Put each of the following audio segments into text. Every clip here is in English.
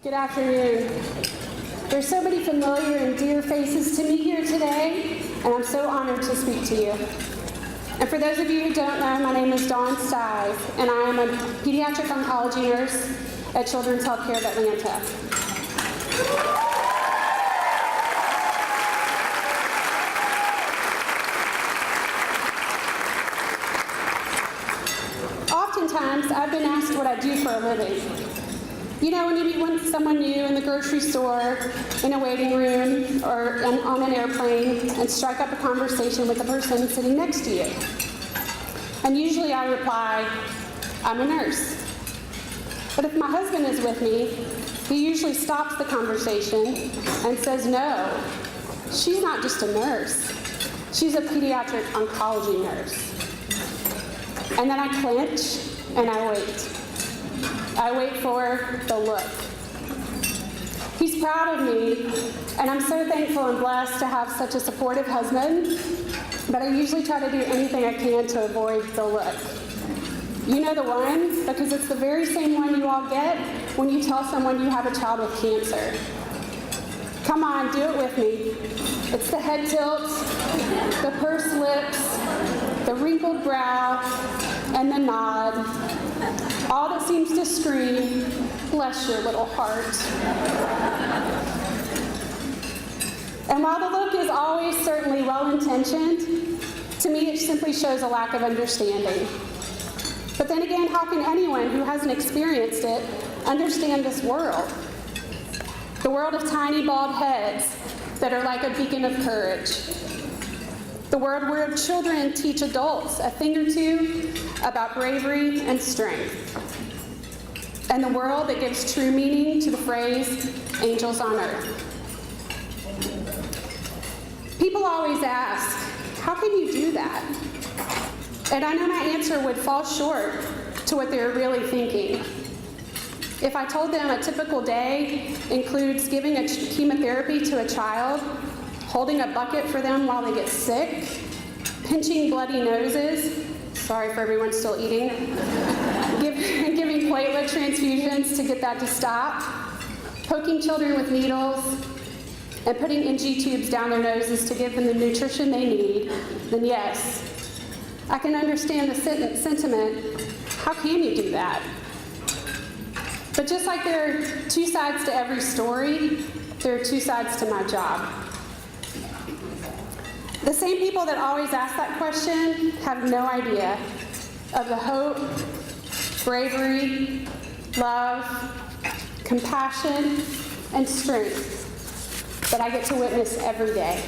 Good afternoon. There's so many familiar and dear faces to me here today, and I'm so honored to speak to you. And for those of you who don't know, my name is Dawn Stive, and I am a pediatric oncology nurse at Children's Healthcare of Atlanta. Oftentimes, I've been asked what I do for a living. You know, when you meet someone new in the grocery store, in a waiting room, or on an airplane, and strike up a conversation with the person sitting next to you. And usually I reply, I'm a nurse. But if my husband is with me, he usually stops the conversation and says, no, she's not just a nurse. She's a pediatric oncology nurse. And then I clench and I wait. I wait for the look. He's proud of me, and I'm so thankful and blessed to have such a supportive husband, but I usually try to do anything I can to avoid the look. You know the one, because it's the very same one you all get when you tell someone you have a child with cancer. Come on, do it with me. It's the head tilt, the pursed lips, the wrinkled brow, and the nod. All that seems to scream, bless your little heart. And while the look is always certainly well-intentioned, to me it simply shows a lack of understanding. But then again, how can anyone who hasn't experienced it understand this world? The world of tiny bald heads that are like a beacon of courage. The world where children teach adults a thing or two about bravery and strength. And the world that gives true meaning to the phrase, angels on earth. People always ask, how can you do that? And I know my answer would fall short to what they're really thinking. If I told them a typical day includes giving a chemotherapy to a child, holding a bucket for them while they get sick, pinching bloody noses, sorry for everyone still eating, giving platelet transfusions to get that to stop, poking children with needles, and putting NG tubes down their noses to give them the nutrition they need, then yes, I can understand the sentiment, how can you do that? But just like there are two sides to every story, there are two sides to my job. The same people that always ask that question have no idea of the hope, bravery, love, compassion, and strength that I get to witness every day.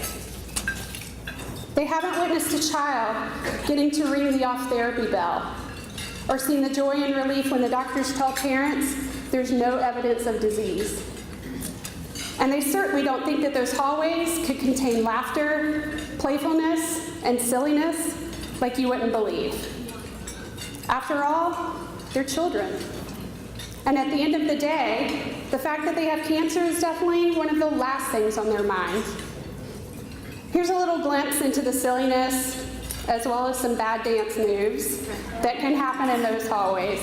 They haven't witnessed a child getting to ring the off therapy bell, or seen the joy and relief when the doctors tell parents there's no evidence of disease. And they certainly don't think that those hallways could contain laughter, playfulness, and silliness like you wouldn't believe. After all, they're children. And at the end of the day, the fact that they have cancer is definitely one of the last things on their mind. Here's a little glimpse into the silliness, as well as some bad dance moves that can happen in those hallways.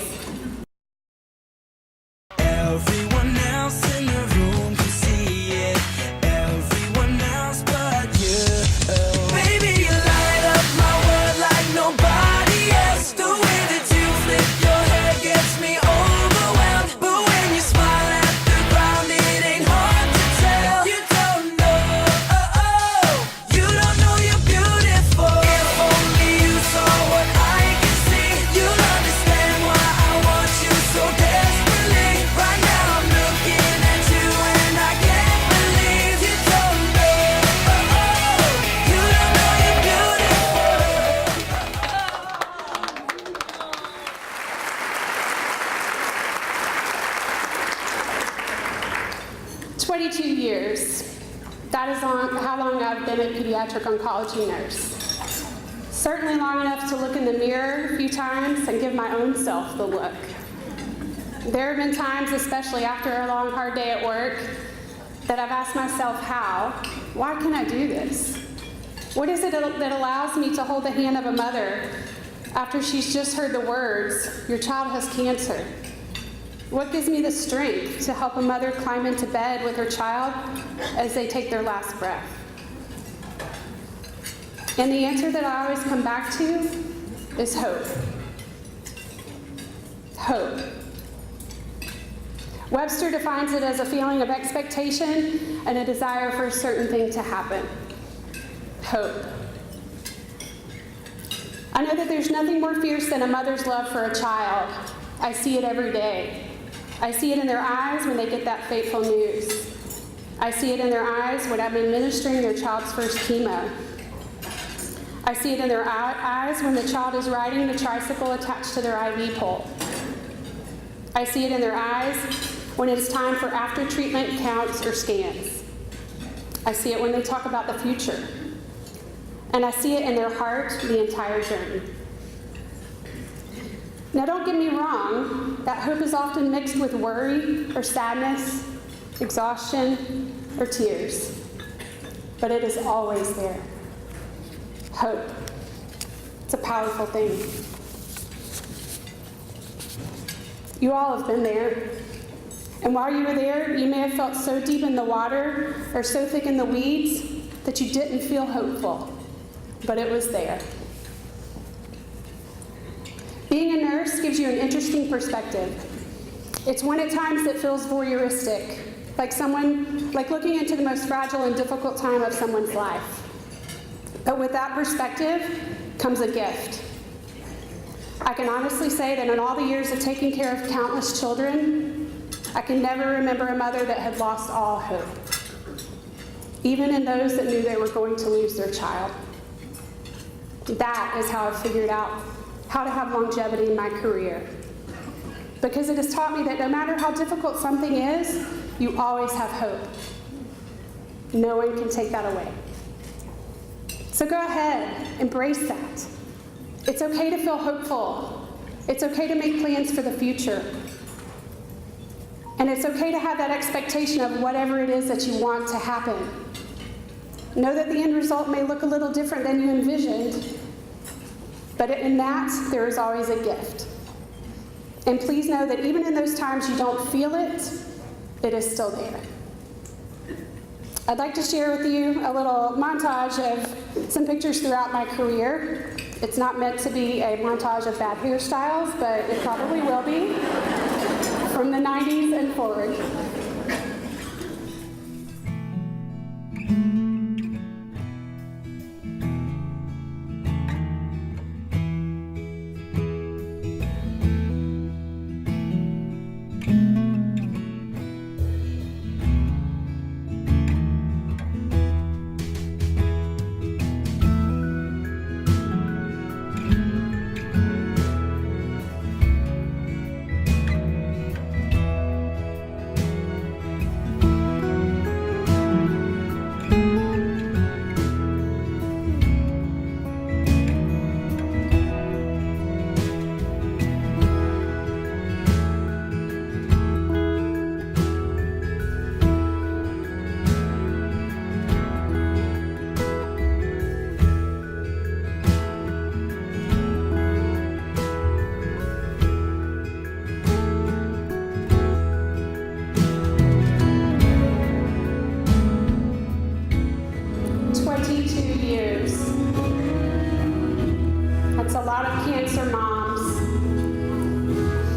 Everyone else in the room can see it. Everyone else but you. Baby, you light up my world like nobody else. The way that you flip your hair gets me overwhelmed. But when you smile at the ground, it ain't hard to tell. You don't know, you don't know you're beautiful. If only you saw what I can see, you'll understand why I want you so desperately. Right now I'm looking at you and I can't believe you don't know, you don't know you're beautiful. 22 years. That is how long I've been a pediatric oncology nurse. Certainly long enough to look in the mirror a few times and give my own self the look. There have been times, especially after a long, hard day at work, that I've asked myself, how? Why can I do this? What is it that allows me to hold the hand of a mother after she's just heard the words, your child has cancer? What gives me the strength to help a mother climb into bed with her child as they take their last breath? And the answer that I always come back to is hope. Hope. Webster defines it as a feeling of expectation and a desire for a certain thing to happen. Hope. I know that there's nothing more fierce than a mother's love for a child. I see it every day. I see it in their eyes when they get that fateful news. I see it in their eyes when I'm administering their child's first chemo. I see it in their eyes when the child is riding the tricycle attached to their IV pole. I see it in their eyes when it is time for after-treatment counts or scans. I see it when they talk about the future. And I see it in their heart the entire journey. Now, don't get me wrong, that hope is often mixed with worry or sadness, exhaustion, or tears. But it is always there. Hope. It's a powerful thing. You all have been there. And while you were there, you may have felt so deep in the water or so thick in the weeds that you didn't feel hopeful. But it was there. Being a nurse gives you an interesting perspective. It's one at times that feels voyeuristic, like looking into the most fragile and difficult time of someone's life. But with that perspective comes a gift. I can honestly say that in all the years of taking care of countless children, I can never remember a mother that had lost all hope, even in those that knew they were going to lose their child. That is how I've figured out how to have longevity in my career. Because it has taught me that no matter how difficult something is, you always have hope. No one can take that away. So go ahead, embrace that. It's okay to feel hopeful. It's okay to make plans for the future. And it's okay to have that expectation of whatever it is that you want to happen. Know that the end result may look a little different than you envisioned, but in that, there is always a gift. And please know that even in those times you don't feel it, it is still there. I'd like to share with you a little montage of some pictures throughout my career. It's not meant to be a montage of bad hairstyles, but it probably will be, from the 90s and forward.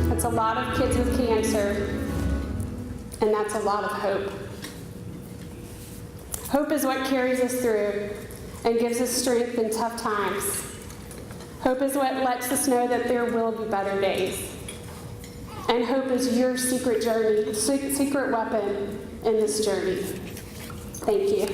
That's a lot of kids with cancer, and that's a lot of hope. Hope is what carries us through and gives us strength in tough times. Hope is what lets us know that there will be better days. And hope is your secret weapon in this journey. Thank you.